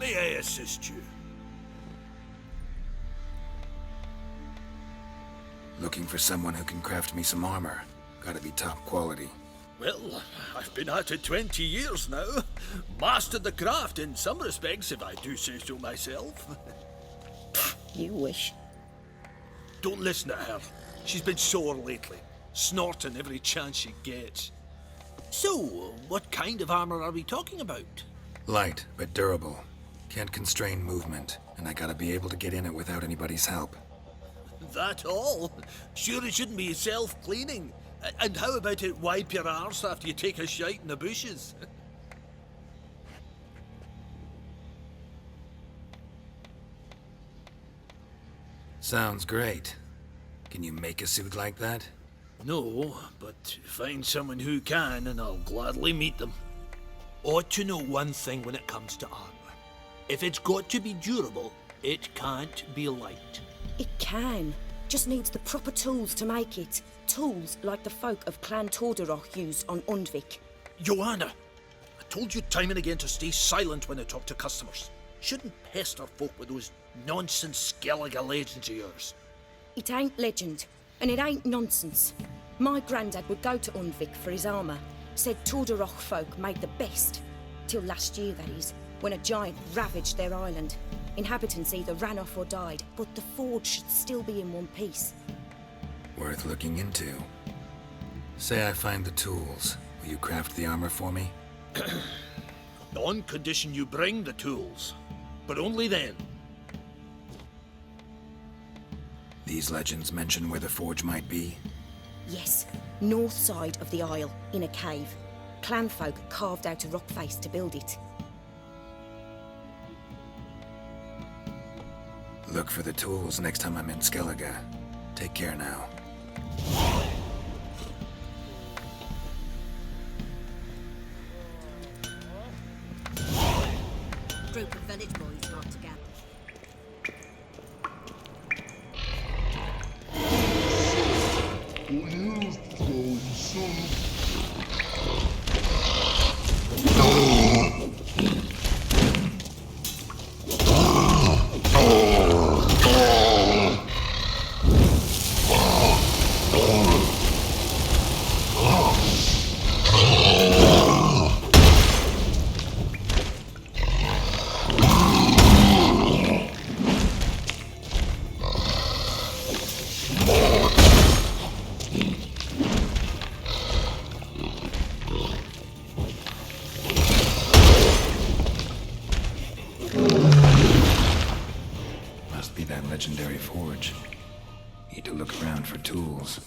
May I assist you? Looking for someone who can craft me some armor. Gotta be top quality. Well, I've been at it 20 years now. Mastered the craft in some respects, if I do say so myself. You wish. Don't listen to her. She's been sore lately, snorting every chance she gets. So, what kind of armor are we talking about? Light, but durable. Can't constrain movement, and I gotta be able to get in it without anybody's help. That all? Sure it shouldn't be self-cleaning. And how about it wipe your arse after you take a shite in the bushes? Sounds great. Can you make a suit like that? No, but find someone who can and I'll gladly meet them. Ought to know one thing when it comes to armor. If it's got to be durable, it can't be light. It can. Just needs the proper tools to make it. Tools like the folk of Clan Tordaroch used on Undvik. Joanna, I told you time and again to stay silent when I talk to customers. Shouldn't pester folk with those nonsense Skellige legends of yours. It ain't legend, and it ain't nonsense. My granddad would go to Undvik for his armour. Said Tordaroch folk made the best. Till last year, that is, when a giant ravaged their island. Inhabitants either ran off or died, but the forge should still be in one piece. Worth looking into. Say I find the tools. Will you craft the armor for me? On condition you bring the tools. But only then. These legends mention where the forge might be? Yes, north side of the isle, in a cave. Clanfolk carved out a rock face to build it. Look for the tools next time I'm in Skellige. Take care now. Group of village boys got together. Legendary forge. Need to look around for tools.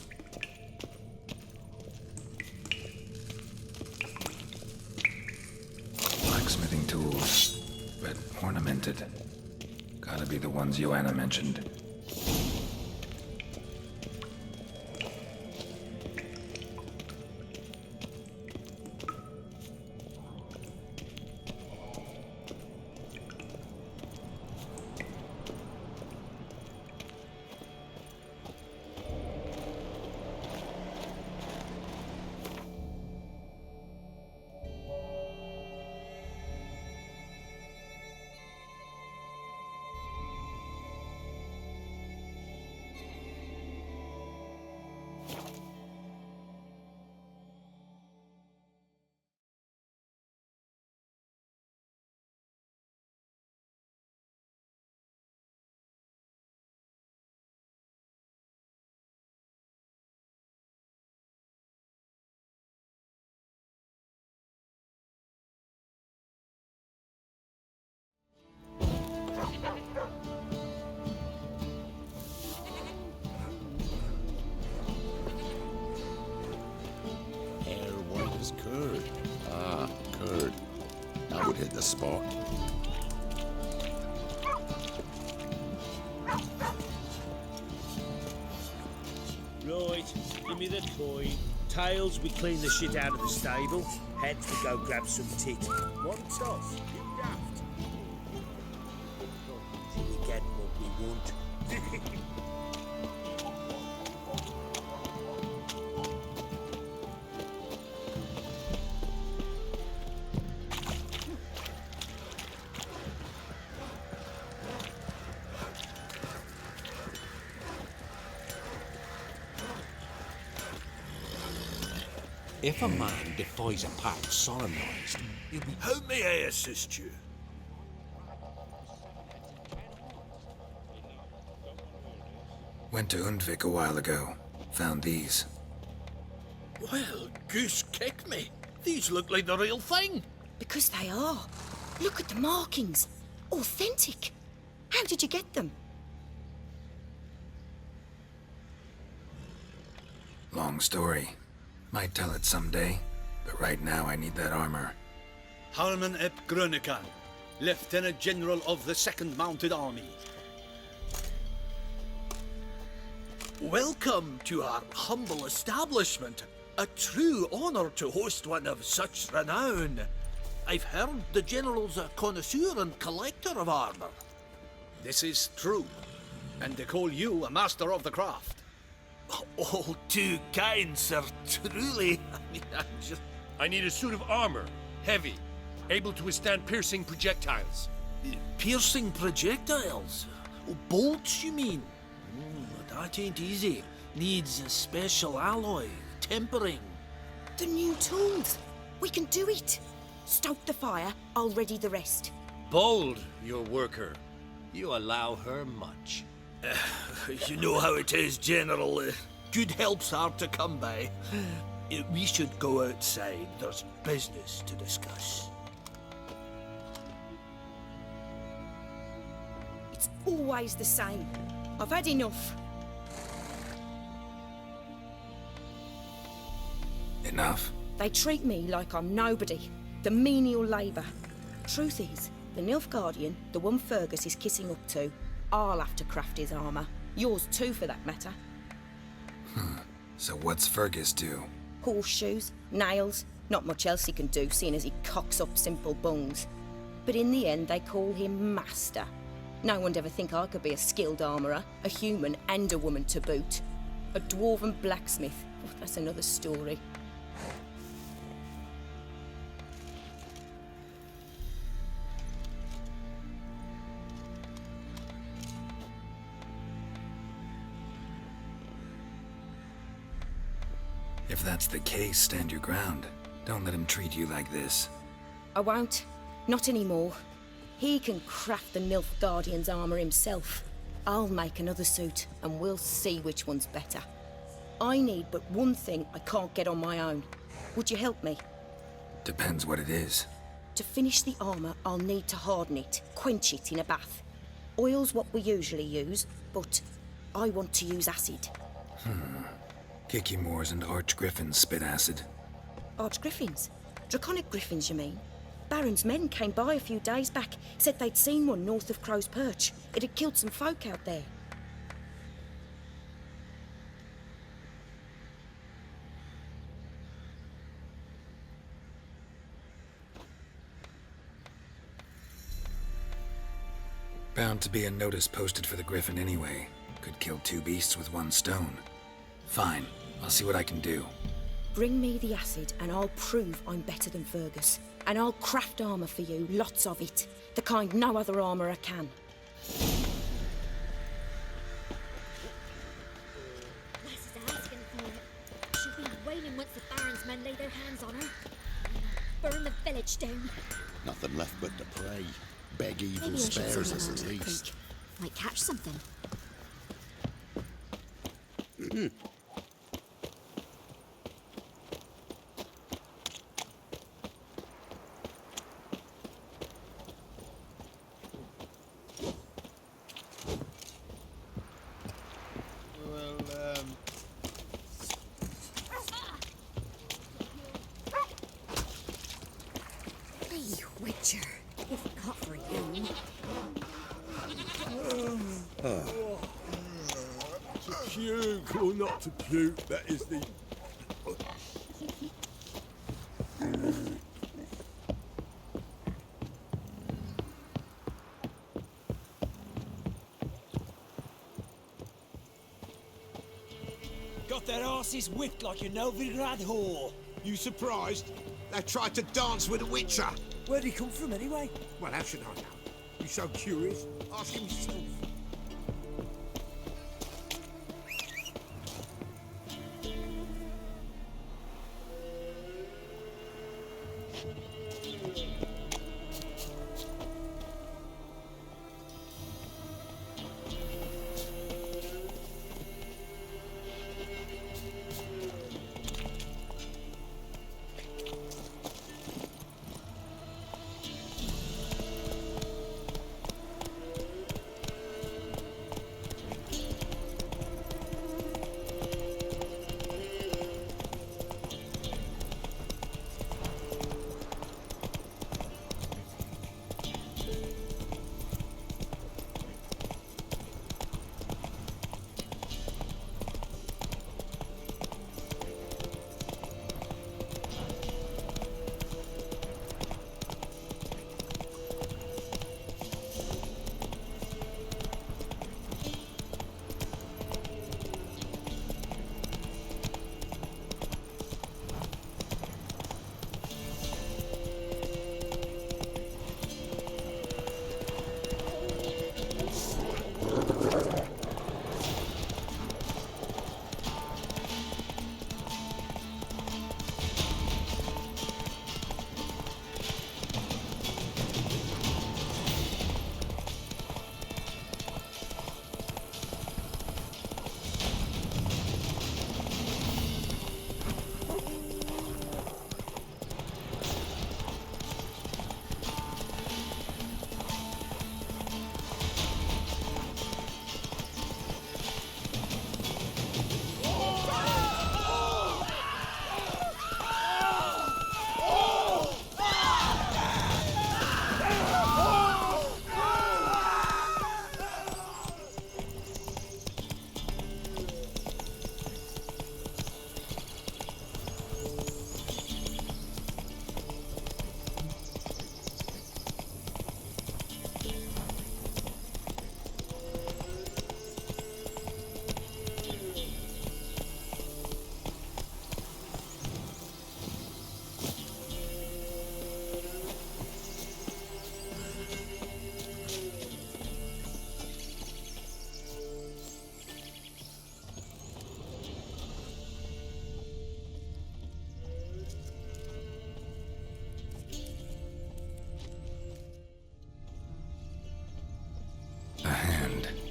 Blacksmithing tools, but ornamented. Gotta be the ones Joanna mentioned. Curd. Ah, curd. That would hit the spot. Right, give me the coin. Tails, we clean the shit out of the stable. Heads, we go grab some tit. One toss, you daft. We get what we want. If a man defies a pact solemnized, he'll be... How may I assist you? Went to Undvik a while ago. Found these. Well, goose kick me. These look like the real thing. Because they are. Look at the markings. Authentic. How did you get them? Long story. Might tell it someday, but right now I need that armor. Harman ep Grönekan, Lieutenant General of the 2nd Mounted Army. Welcome to our humble establishment. A true honor to host one of such renown. I've heard the General's a connoisseur and collector of armor. This is true, and they call you a master of the craft. All too kind, sir. Truly. I need a suit of armor. Heavy. Able to withstand piercing projectiles. Piercing projectiles? Bolts, you mean? That ain't easy. Needs a special alloy. Tempering. The new tools. We can do it. Stoke the fire, I'll ready the rest. Bold, your worker. You allow her much. You know how it is, General. Good help's hard to come by. We should go outside. There's business to discuss. It's always the same. I've had enough. Enough? They treat me like I'm nobody. The menial labour. Truth is, the Nilfgaardian, the one Fergus is kissing up to, I'll have to craft his armour. Yours too, for that matter. So what's Fergus do? Horseshoes, nails, not much else he can do, seeing as he cocks up simple bungs. But in the end, they call him Master. No one'd ever think I could be a skilled armourer, a human and a woman to boot. A dwarven blacksmith. Oh, that's another story. If that's the case, stand your ground. Don't let him treat you like this. I won't. Not anymore. He can craft the Nilfgaardian's armour himself. I'll make another suit, and we'll see which one's better. I need but one thing I can't get on my own. Would you help me? Depends what it is. To finish the armour, I'll need to harden it, quench it in a bath. Oil's what we usually use, but I want to use acid. Kicky Moors and Archgriffins spit acid. Archgriffins? Draconic griffins, you mean? Baron's men came by a few days back, said they'd seen one north of Crow's Perch. It had killed some folk out there. Bound to be a notice posted for the Griffin anyway. Could kill two beasts with one stone. Fine, I'll see what I can do. Bring me the acid and I'll prove I'm better than Fergus. And I'll craft armour for you, lots of it. The kind no other armourer can. Lasses are asking for it. She'll be wailing once the Baron's men lay their hands on her. Burn the village down. Nothing left but to pray. Beg evil Maybe I should spares swim us around at to the least. creek. Might catch something. Hey, Witcher. If not for you. To puke or not to puke, that is the... Got their asses whipped like a Novigrad whore. You surprised? They tried to dance with a Witcher. Where'd he come from anyway? Well, how should I know? You so curious? Ask him yourself.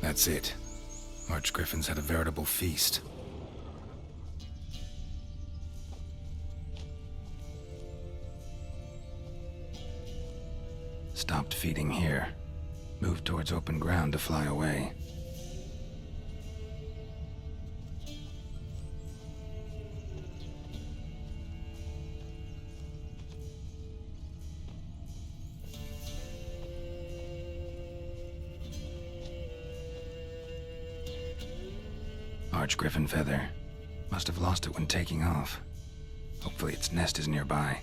That's it. Archgriffins had a veritable feast. Stopped feeding here. Moved towards open ground to fly away. Archgriffin feather. Must have lost it when taking off. Hopefully its nest is nearby.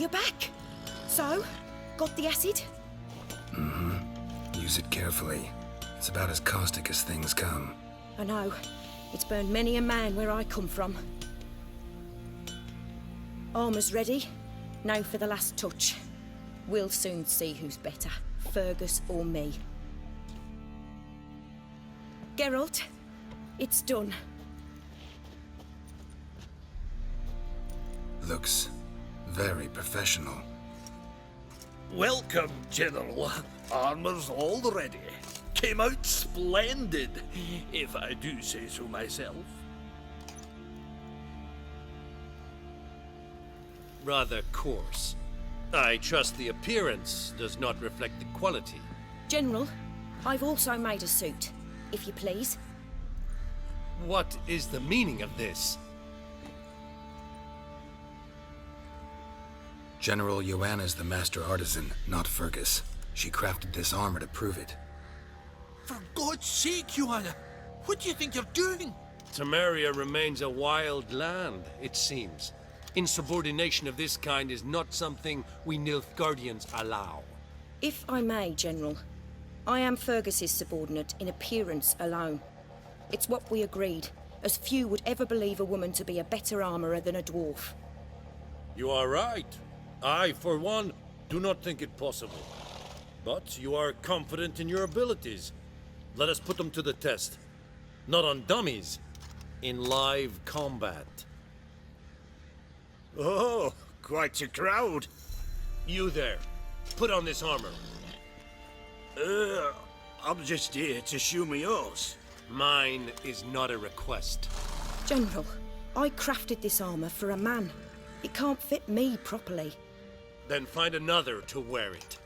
You're back. So, got the acid? Mm-hmm. Use it carefully. It's about as caustic as things come. I know. It's burned many a man where I come from. Armor's ready. Now for the last touch. We'll soon see who's better, Fergus or me. Geralt, it's done. Looks very professional. Welcome, General. Armor's all ready. Came out splendid, if I do say so myself. Rather coarse. I trust the appearance does not reflect the quality. General, I've also made a suit, if you please. What is the meaning of this? General Joanna's the master artisan, not Fergus. She crafted this armor to prove it. For God's sake, Joanna! What do you think you're doing? Temeria remains a wild land, it seems. Insubordination of this kind is not something we Nilfgaardians allow. If I may, General, I am Fergus's subordinate in appearance alone. It's what we agreed, as few would ever believe a woman to be a better armourer than a dwarf. You are right. I, for one, do not think it possible. But you are confident in your abilities. Let us put them to the test. Not on dummies, in live combat. Oh, quite a crowd. You there, put on this armor. I'm just here to show me yours. Mine is not a request. General, I crafted this armour for a man. It can't fit me properly. Then find another to wear it.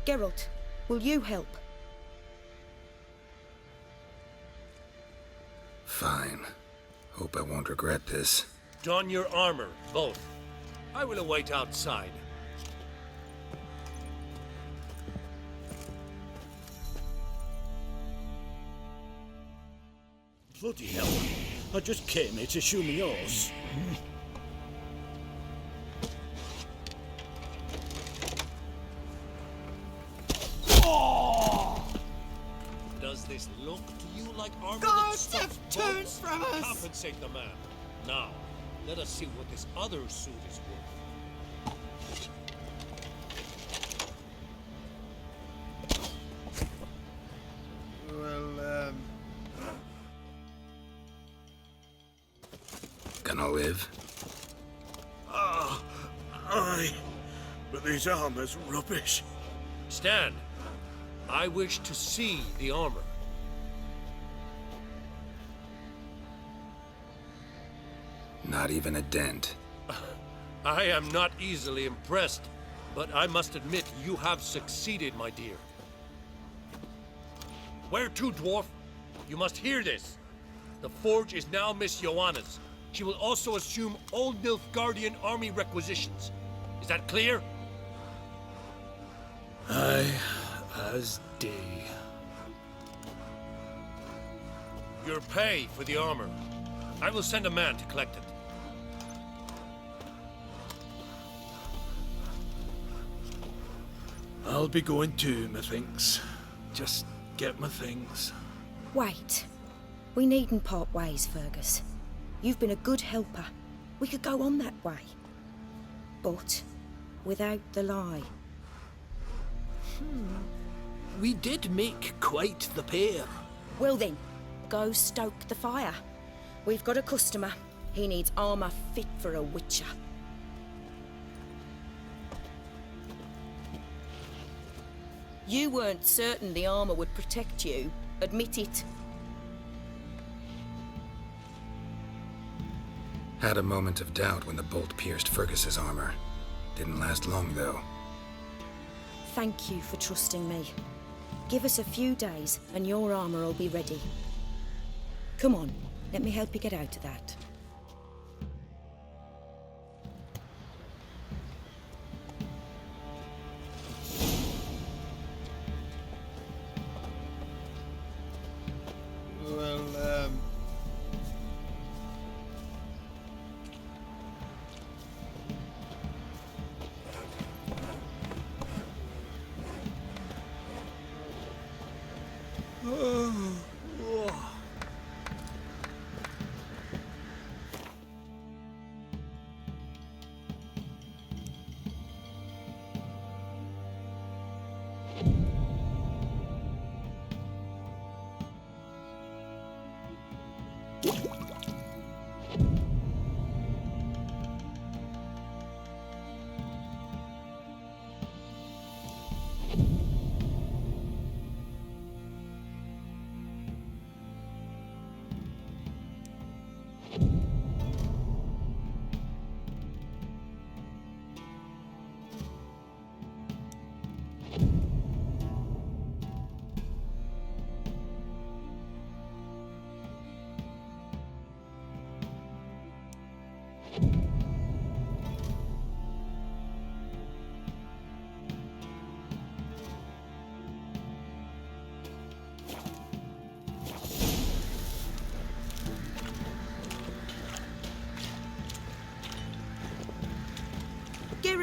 Geralt, will you help? Fine. Hope I won't regret this. Don your armor, both. I will await outside. Bloody hell. I just came here to show me yours. Does this look to you like armor Guards that have turned from us! Compensate the man. Now, let us see what this other suit is worth. Well, Gonna live? aye. But this armor's rubbish. Stand. I wish to see the armor. Not even a dent. I am not easily impressed, but I must admit you have succeeded, my dear. Where to, dwarf? You must hear this. The forge is now Miss Joanna's. She will also assume all Nilfgaardian army requisitions. Is that clear? Aye, as day. Your pay for the armor. I will send a man to collect it. I'll be going too, methinks. Just get my things. Wait. We needn't part ways, Fergus. You've been a good helper. We could go on that way. But without the lie. We did make quite the pair. Well then, go stoke the fire. We've got a customer. He needs armour fit for a witcher. You weren't certain the armour would protect you. Admit it. Had a moment of doubt when the bolt pierced Fergus's armor. Didn't last long, though. Thank you for trusting me. Give us a few days and your armour will be ready. Come on, let me help you get out of that. Well,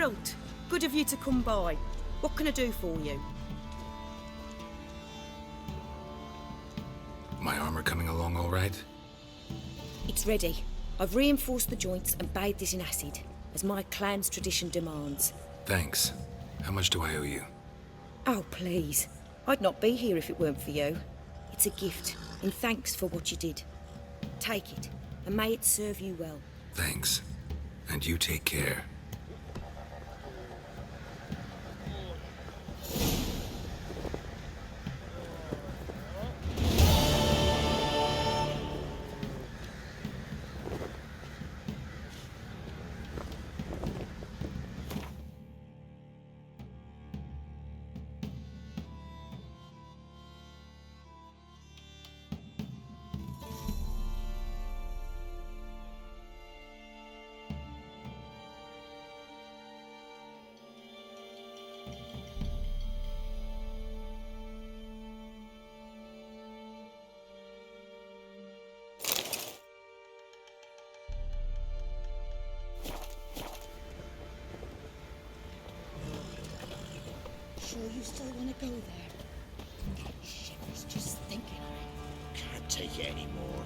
Geralt, good of you to come by. What can I do for you? My armor coming along all right? It's ready. I've reinforced the joints and bathed it in acid, as my clan's tradition demands. Thanks. How much do I owe you? Oh, please. I'd not be here if it weren't for you. It's a gift, in thanks for what you did. Take it, and may it serve you well. Thanks. And you take care. Sure you still want to go there? That shivers just thinking of it. Can't take it anymore.